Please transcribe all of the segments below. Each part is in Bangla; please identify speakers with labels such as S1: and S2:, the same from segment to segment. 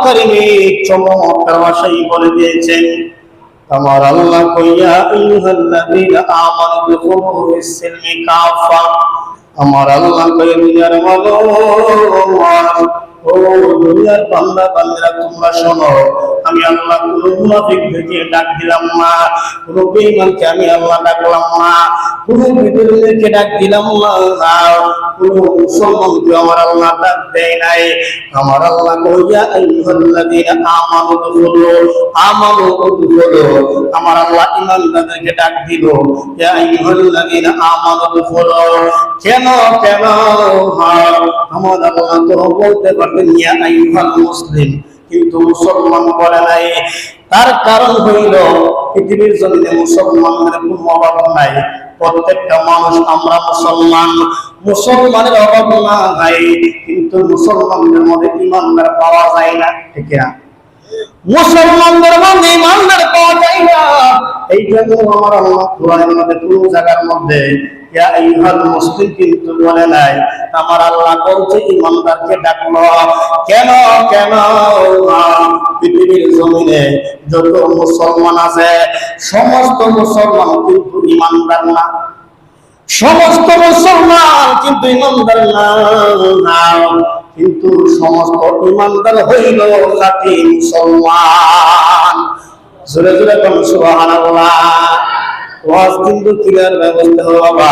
S1: কারিমে চমৎকার ভাষায় বলে দিয়েছেন, আমার আল্লাহ কইয়া আইয়ুহাল্লাযীনা আমানু দুখুলু ফিস-সিলমি কাফা। আমার আল্লাহ কই দুনিয়ার মানুষ, ও দুনিয়ার বান্দা বান্দারা তোমরা শোনো, আমি আল্লাহ কোন মুনাফিকদেরকে ডাক দিলাম না, কোন বেঈমানকে আমি আল্লাহ ডাকলাম না, কোন বিধর্মীকে ডাক দিলাম না, কোন মুসলমানকে আমার আল্লাহ ডাক দেয় নাই। আমার আল্লাহ কইয়া আইয়ুহাল্লাযীনা আমানু দুখুলু, আমার আল্লাহ ঈমানদারদেরকে ডাক দিল, ইয়া আইয়ুহাল্লাযীনা আমানু দুখুলু। কেন কেন আমার আল্লাহ তো বলতে পারতেন ইয়া আইয়ুহাল মুসলিম, কিন্তু মুসলমান বলে নাই। তার কারণ হইল পৃথিবীর জমিনে মুসলমানদের কোনো অভাব নাই, প্রত্যেকটা মানুষ আমরা মুসলমান, মুসলমানের অভাব নাই, কিন্তু মুসলমানদের মধ্যে ঈমানদার পাওয়া যায় না, ঠিক না? মুসলমানদের মধ্যে ঈমানদার পাওয়া যায় না। এই জন্য আমার আল্লাহ কোরআনের মধ্যে কোন জায়গার মধ্যে ইয়া আইয়ুহাল মুসলিম কিন্তু বলে নাই, আমার আল্লাহ বলছে ঈমানদারকে ডাকলো। কেন কেন পৃথিবীর জমিনে যত মুসলমান আছে সমস্ত মুসলমান কিন্তু ঈমানদার না, সমস্ত মুসলমান কিন্তু ঈমানদার না, কিন্তু সমস্ত ঈমানদার হইল খাঁটি মুসলমান। জোরে জোরে বলুন সুবহানাল্লাহ। ওয়াজ কিন্তু ক্লিয়ার ব্যবস্থা হলো বাবা।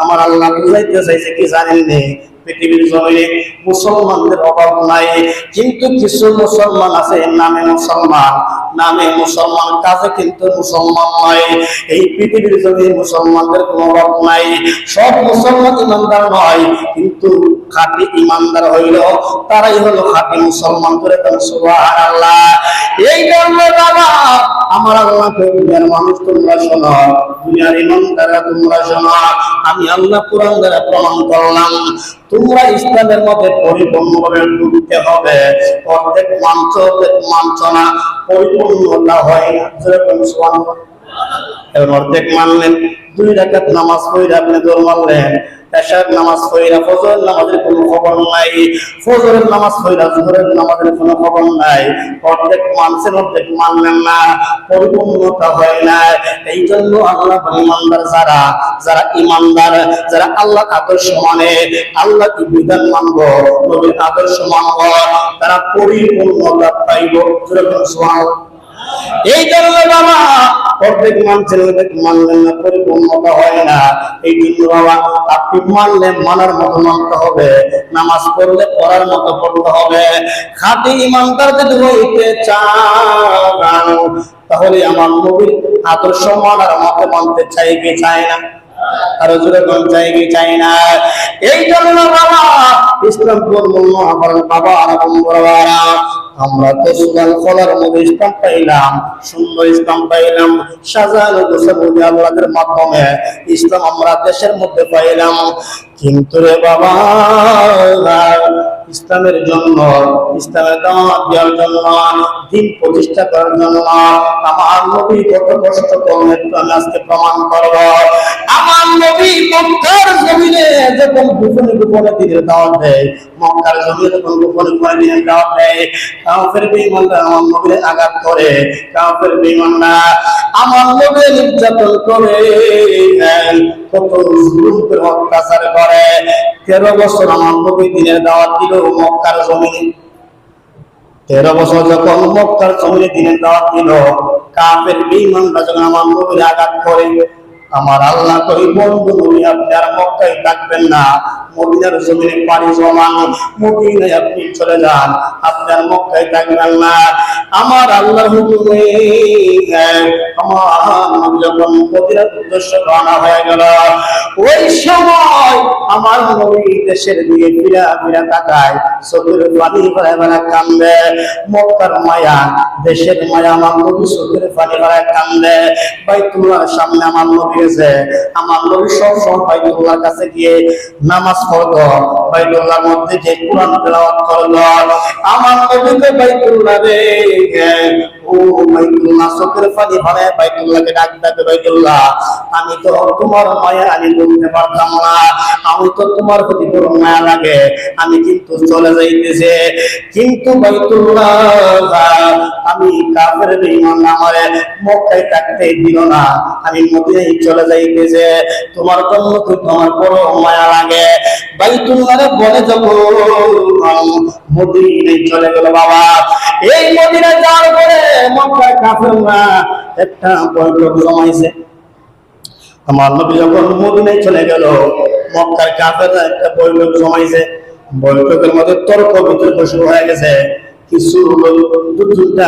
S1: আমার আল্লাহ বুঝাইতে চাইছে কি জানেন নে, পৃথিবীর জমিনে মুসলমানদের অভাব নাই, কিন্তু কিছু মুসলমান আছে নামে মুসলমান, নামে মুসলমান, কাজে কিন্তু মুসলমান নয়। এই পৃথিবীর জমিনে মুসলমানদের কোনো অভাব নাই, সব মুসলমান ইমানদার নয়, কিন্তু খাঁটি ইমানদার হইল তারাই হলো খাঁটি মুসলমান। করে সুবহানাল্লাহ। এই জন্য বাবা আমার আল্লাহ দুনিয়ার মানুষ তোমরা শোনো, দুনিয়ার ইমানদাররা তোমরা শোনো, আমি আল্লাহ কোরআন দ্বারা প্রমাণ করলাম তোমরা ইসলামের মধ্যে পরিপূর্ণভাবে ঢুকতে হবে। অর্ধেক মানছ না, পরিপূর্ণতা হয় না। যেরকম সুবহানাল্লাহ, এখন অর্ধেক মানলেন, 2 রাকাত নামাজ পড়ে আপনি দৌড় মারলেন, এশার নামাজ পড়া ফজর নামাজের কোনো খবর নাই, ফজরের নামাজ পড়া জোহরের নামাজের কোনো খবর নাই। অর্ধেক মানছেন, অর্ধেক মানলেন না, পরিপূর্ণতা হয় না। এই জন্য আল্লাহ ইমানদার যারা ইমানদার, যারা আল্লাহ আদর্শ মানে, আল্লাহ কি বিধান মানব, নবীর আদর্শ মানব, তারা পরিপূর্ণতা পাইব। যেরকম সুবহানাল্লাহ। এই জন্য বাবা অর্ধেক মানছেন, অর্ধেক মানলেন না, পরিপূর্ণতা হয় না। এই জন্য বাবা আপনি মানলে মানার মতো মানতে হবে, নামাজ পড়লে পড়ার মতো পড়তে হবে। খাঁটি ইমানদার যদি হইতে চান তাহলে আমার নবীর আদর্শ মানার মতো মানতে চাই কি চাই না? আরো জোরে কোন চাই কি চাই না? এই জন্য বাবা ইসলাম পূর্ণ আমার বাবা আর বন্ধুরা, আমরা তো সুবহান খোলার মধ্যে ইসলাম পাইলাম, সুন্দর ইসলাম পাইলাম, সাজানো গোছানো আল্লাহর মাধ্যমে ইসলাম আমরা দেশের মধ্যে পাইলাম। কিন্তু রে বাবা ইসলামের জন্য, ইসলামের দাওয়াত দেওয়ার জন্য, দ্বীন প্রতিষ্ঠা করার জন্য আমার নবী কত কষ্ট করলেন আমি আজকে প্রমাণ করব। আমার নবী মক্কার জমিনে যখন গোপনে গোপনে দিনের দাওয়াত দেয়, মক্কার জমিনে যখন গোপনে গোপনে দিনের দাওয়াত দেয়, কাফের বেঈমানরা আমার নবীকে আঘাত করে, কাফের বেঈমানরা আমার নবীকে নির্যাতন করে, কত জুলুম করে অত্যাচার করে। 13 বছর আমার নবী দিনের দাওয়াত দিল মক্কার জমিনে। 13 বছর যখন মক্কার জমিনে দিনের দাওয়াত দিল, কাফের বেঈমানরা যখন আমার নবীকে আঘাত করে, আমার আল্লাহ কই বন্ধু নবী আপনি আর মক্কায় থাকবেন না, মদিনার জমিনে পানি জমান, মদিনায় আপনি চলে যান, আপনি আর মক্কায় থাকবেন না। আমার আল্লাহর হুকুমে আমার নবী যখন মদিনার উদ্দেশ্যে রওনা হয়ে গেল, ওই সময় আমার নবী দেশের দিকে ফিরা ফিরা তাকায়, চোখের পানি ভরে ভরে কান্দে। মক্কার মায়া, দেশের মায়া, আমার নবী চোখের পানি ভরে কান্দে। বাইতুল্লাহর সামনে আমার নবী গেছে, আমার নবী সব সময় বাইতুল্লাহর কাছে গিয়ে নামাজ পড়তো, বাইতুল্লাহর মধ্যে যে কোরআন তেলাওয়াত করতো। আমার নবীকে বাইতুল্লাহ রে ও বাইতুল্লাহ, চোখের পানি ফেলে বাইতুল্লাহকে ডাক ডাকে, বাইতুল্লাহ আমি তো তোমার মায়া আমি বলতে পারতাম না, আমি তো তোমার প্রতি বড় মায়া লাগে, আমি কিন্তু চলে যাইতেছে, কিন্তু বাইতুল্লাহ আমি কাফের বেঈমান আমারে মক্কায় থাকতে দিল না, আমি মদিনায় চলে যাইতেছে, তোমার জন্য তো তোমার বড় মায়া লাগে। বাইতুল্লাহরে বলে যখন মদিনায় চলে গেল বাবা, এই মদিনায় যাওয়ার পরে মক্কায় কাফেররা একটা বৈঠক জমাইছে। আমার নবী যখন মদিনায় চলে গেল, মক্কার কাফেররা একটা বৈঠক জমাইছে, বৈঠকের মধ্যে তর্ক বিতর্ক শুরু হয়ে গেছে। কিছু লোক দুটা